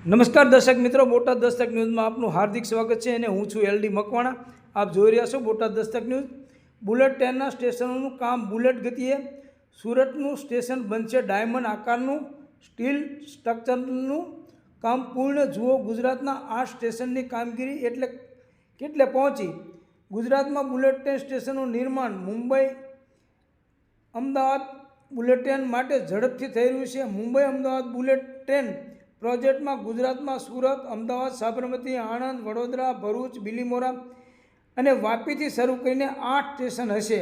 નમસ્કાર દર્શક મિત્રો, બોટાદ દસ્તક ન્યૂઝમાં આપનું હાર્દિક સ્વાગત છે અને હું છું LD મકવાણા। આપ જોઈ રહ્યા છો બોટાદ દસ્તક ન્યૂઝ। બુલેટ ટ્રેનના સ્ટેશનોનું કામ બુલેટ ગતિએ। સુરતનું સ્ટેશન બનશે ડાયમંડ આકારનું। સ્ટીલ સ્ટ્રક્ચરનું કામ પૂર્ણ। જુઓ ગુજરાતના 8 સ્ટેશનની કામગીરી કેટલે પહોંચી। ગુજરાતમાં બુલેટ ટ્રેન સ્ટેશનનું નિર્માણ મુંબઈ અમદાવાદ બુલેટ ટ્રેન માટે ઝડપથી થઈ રહ્યું છે। મુંબઈ અમદાવાદ બુલેટ ટ્રેન પ્રોજેક્ટમાં ગુજરાતમાં સુરત, અમદાવાદ, સાબરમતી, આણંદ, વડોદરા, ભરૂચ, બિલીમોરા અને વાપીથી શરૂ કરીને 8 સ્ટેશન હશે।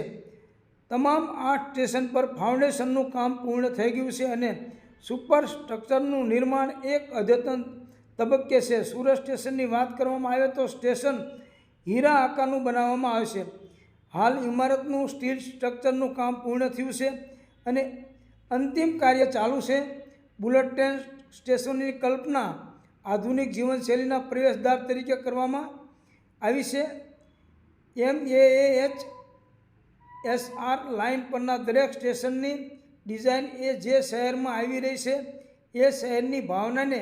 તમામ 8 સ્ટેશન પર ફાઉન્ડેશનનું કામ પૂર્ણ થઈ ગયું છે અને સુપર સ્ટ્રક્ચરનું નિર્માણ એક અદ્યતન તબક્કે છે। સુરત સ્ટેશનની વાત કરવામાં આવે તો સ્ટેશન હીરા આકારનું બનાવવામાં આવશે। હાલ ઇમારતનું સ્ટીલ સ્ટ્રક્ચરનું કામ પૂર્ણ થયું છે અને અંતિમ કાર્ય ચાલુ છે। બુલેટ ટ્રેન સ્ટેશનની કલ્પના આધુનિક જીવનશૈલીના પ્રવેશદ્વાર તરીકે કરવામાં આવી છે। MAAH-SR લાઇન પરના દરેક સ્ટેશનની ડિઝાઇન જે શહેરમાં આવી રહી છે એ શહેરની ભાવનાને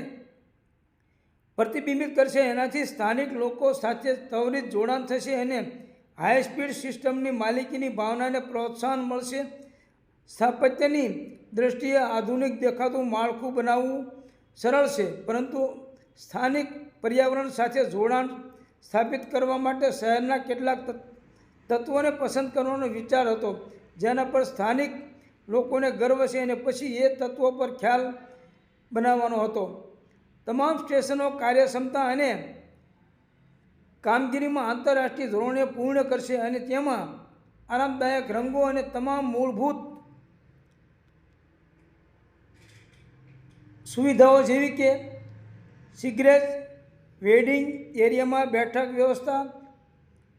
પ્રતિબિંબિત કરશે। એનાથી સ્થાનિક લોકો સાથે ત્વરિત જોડાણ થશે અને હાઈ સ્પીડ સિસ્ટમની માલિકીની ભાવનાને પ્રોત્સાહન મળશે। સ્થાપત્યની દ્રષ્ટિએ આધુનિક દેખાતું માળખું બનાવવું સરળ છે, પરંતુ સ્થાનિક પર્યાવરણ સાથે જોડાણ સ્થાપિત કરવા માટે શહેરના કેટલાક તત્વોને પસંદ કરવાનો વિચાર હતો, જેના પર સ્થાનિક લોકોને ગર્વ છે અને પછી એ તત્વો પર ખ્યાલ બનાવવાનો હતો। તમામ સ્ટેશનો કાર્યક્ષમતા અને કામગીરીમાં આંતરરાષ્ટ્રીય ધોરણે પૂર્ણ કરશે અને તેમાં આરામદાયક રંગો અને તમામ મૂળભૂત સુવિધાઓ જેવી કે સિગરેટ વેઇટિંગ એરિયામાં બેઠક વ્યવસ્થા,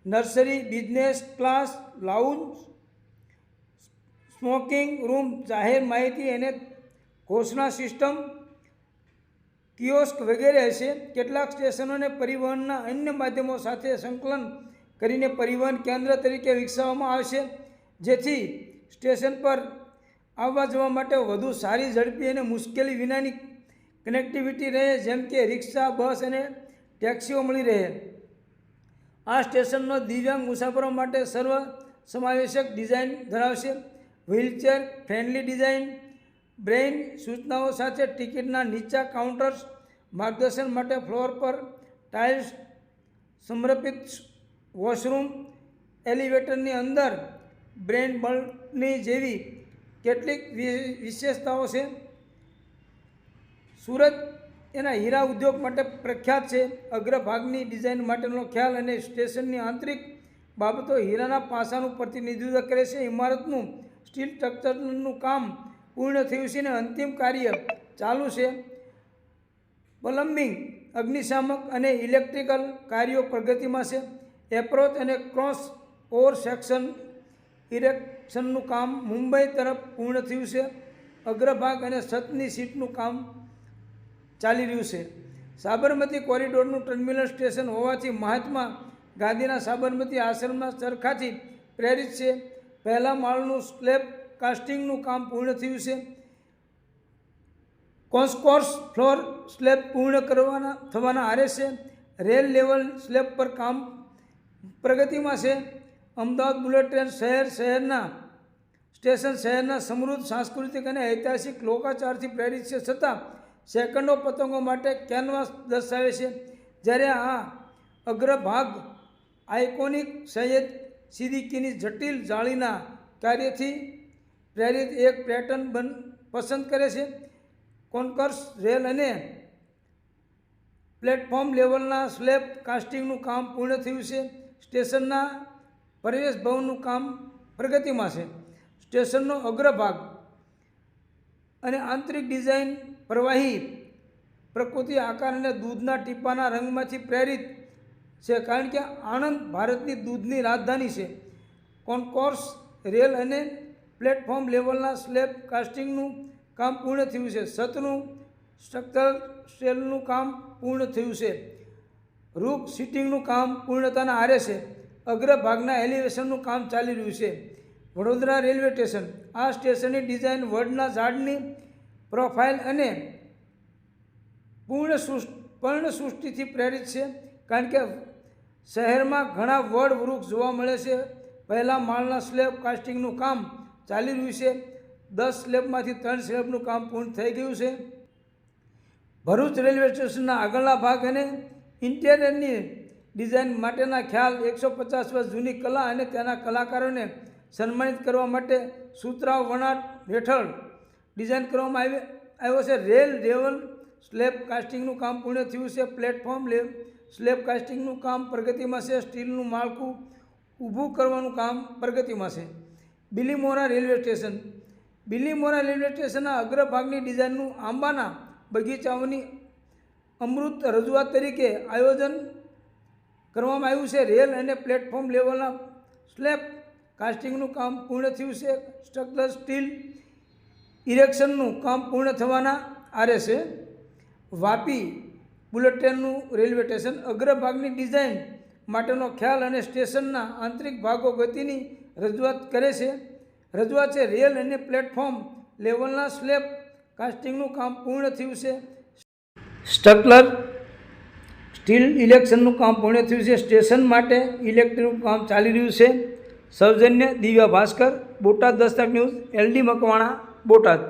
nursery, business class lounge, smoking room, જાહેર માહિતી અને ઘોષણા સિસ્ટમ, કિયોસ્ક વગેરે હશે। કેટલાક સ્ટેશનોને પરિવહનના અન્ય માધ્યમો સાથે સંકલન કરીને પરિવહન કેન્દ્ર તરીકે વિકસાવવામાં આવશે, જેથી સ્ટેશન પર આવવા જવા માટે વધુ સારી, ઝડપી અને મુશ્કેલી વિનાની કનેક્ટિવિટી રહે, જેમ કે રિક્ષા, બસ અને ટેક્સીઓ મળી રહે। આ સ્ટેશનનો દિવ્યાંગ મુસાફરો માટે સર્વ સમાવેશક ડિઝાઇન ધરાવશે। વ્હીલચેર ફ્રેન્ડલી ડિઝાઇન, બ્રેઇન સૂચનાઓ સાથે ટિકિટના નીચા કાઉન્ટર્સ, માર્ગદર્શન માટે ફ્લોર પર ટાઇલ્સ, સમર્પિત વોશરૂમ, એલિવેટરની અંદર બ્રેઇન બલ્બની જેવી કેટલીક વિશેષતાઓ છે। સુરત એના હીરા ઉદ્યોગ માટે પ્રખ્યાત છે। અગ્રભાગની ડિઝાઇન માટેનો ખ્યાલ અને સ્ટેશનની આંતરિક બાબતો હીરાના પાસાનું પ્રતિનિધિત્વ કરે છે। ઇમારતનું સ્ટીલ સ્ટ્રક્ચરનું કામ પૂર્ણ થયું છે અને અંતિમ કાર્ય ચાલુ છે। પ્લમ્બિંગ, અગ્નિશામક અને ઇલેક્ટ્રિકલ કાર્યો પ્રગતિમાં છે। એપ્રોચ અને ક્રોસ ઓવર સેક્શન ઇરેક્શનનું કામ મુંબઈ તરફ પૂર્ણ થયું છે। અગ્રભાગ અને છતની સીટનું કામ ચાલી રહ્યું છે। સાબરમતી કોરિડોરનું ટર્મિનલ સ્ટેશન હોવાથી મહાત્મા ગાંધીના સાબરમતી આશ્રમના ચરખાથી પ્રેરિત છે। પહેલા માળનું સ્લેબ કાસ્ટિંગનું કામ પૂર્ણ થયું છે। કોન્સકોર્સ ફ્લોર સ્લેબ પૂર્ણ થવાના આરે છે। રેલ લેવલ સ્લેબ પર કામ પ્રગતિમાં છે। અમદાવાદ બુલેટ ટ્રેન શહેરના સ્ટેશન શહેરના સમૃદ્ધ સાંસ્કૃતિક અને ઐતિહાસિક લોકાચારથી પ્રેરિત છે, છતાં સેકન્ડો પતંગો માટે કેનવાસ દર્શાવે છે, જ્યારે આ અગ્રભાગ આઇકોનિક સૈયદ સિદ્દીકીની જટિલ જાળીના કાર્યથી પ્રેરિત એક પેટર્ન પસંદ કરે છે। કોન્કોર્સ રેલ અને પ્લેટફોર્મ લેવલના સ્લેબ કાસ્ટિંગનું કામ પૂર્ણ થયું છે। સ્ટેશનના પ્રવેશ ભવનનું કામ પ્રગતિમાં છે। સ્ટેશનનો અગ્રભાગ અને આંતરિક ડિઝાઇન પ્રવાહી પ્રકૃતિ આકાર અને દૂધના ટીપાના રંગમાંથી પ્રેરિત છે, કારણ કે આણંદ ભારતની દૂધની રાજધાની છે। કોન્કોર્સ રેલ અને પ્લેટફોર્મ લેવલના સ્લેબ કાસ્ટિંગનું કામ પૂર્ણ થયું છે। છતનું સ્ટ્રક્ચરલ સ્ટેલનું કામ પૂર્ણ થયું છે। રૂફ સીટિંગનું કામ પૂર્ણતાના આરે છે। અગ્રભાગના એલિવેશનનું કામ ચાલી રહ્યું છે। વડોદરા રેલવે સ્ટેશન, આ સ્ટેશનની ડિઝાઇન વડના ઝાડની પ્રોફાઇલ અને પર્ણસૃષ્ટિથી પ્રેરિત છે, કારણ કે શહેરમાં ઘણા વડ વૃક્ષ જોવા મળે છે. પહેલા માળના સ્લેબ કાસ્ટિંગનું કામ ચાલી રહ્યું છે. 10 સ્લેબમાંથી 3 સ્લેબનું કામ પૂર્ણ થઈ ગયું છે. ભરૂચ રેલવે સ્ટેશનના આગળના ભાગ અને ઇન્ટિરિયરની ડિઝાઇન માટેના ખ્યાલ 150 વર્ષ જૂની કલા અને તેના કલાકારોને સન્માનિત કરવા માટે સુતરાઉ વણાટ હેઠળ ડિઝાઇન કરવામાં આવ્યો છે. રેલ લેવલ સ્લેબ કાસ્ટિંગનું કામ પૂર્ણ થયું છે. પ્લેટફોર્મ સ્લેબ કાસ્ટિંગનું કામ પ્રગતિમાં છે. સ્ટીલનું માળખું ઊભું કરવાનું કામ પ્રગતિમાં છે. Bilimora railway station. Bilimora railway સ્ટેશનના અગ્રભાગની ડિઝાઇનનું આંબાના બગીચાઓની અમૃત રજૂઆત તરીકે આયોજન કરવામાં આવ્યું છે. રેલ અને પ્લેટફોર્મ લેવલના સ્લેબ કાસ્ટિંગનું કામ પૂર્ણ થયું છે. સ્ટ્રક્ચરલ સ્ટીલ ઇરેક્શનનું કામ પૂર્ણ થવાના આરે છે. વાપી બુલેટ ટ્રેનનું રેલવે સ્ટેશન. અગ્રભાગની ડિઝાઇન માટેનો ખ્યાલ અને સ્ટેશનના આંતરિક ભાગો ગતિની રજૂઆત કરે છે. રેલ અને પ્લેટફોર્મ લેવલના સ્લેબ કાસ્ટિંગનું કામ પૂર્ણ થયું છે. સ્ટ્રક્ચરલ સ્ટીલ ઇરેક્શનનું કામ પૂર્ણ થયું છે. સ્ટેશન માટે ઇલેક્ટ્રિકનું કામ ચાલી રહ્યું છે. સૌજન્ય દિવ્યા ભાસ્કર, બોટાદ દસ્તક ન્યૂઝ, LD મકવાણા, બોટાદ.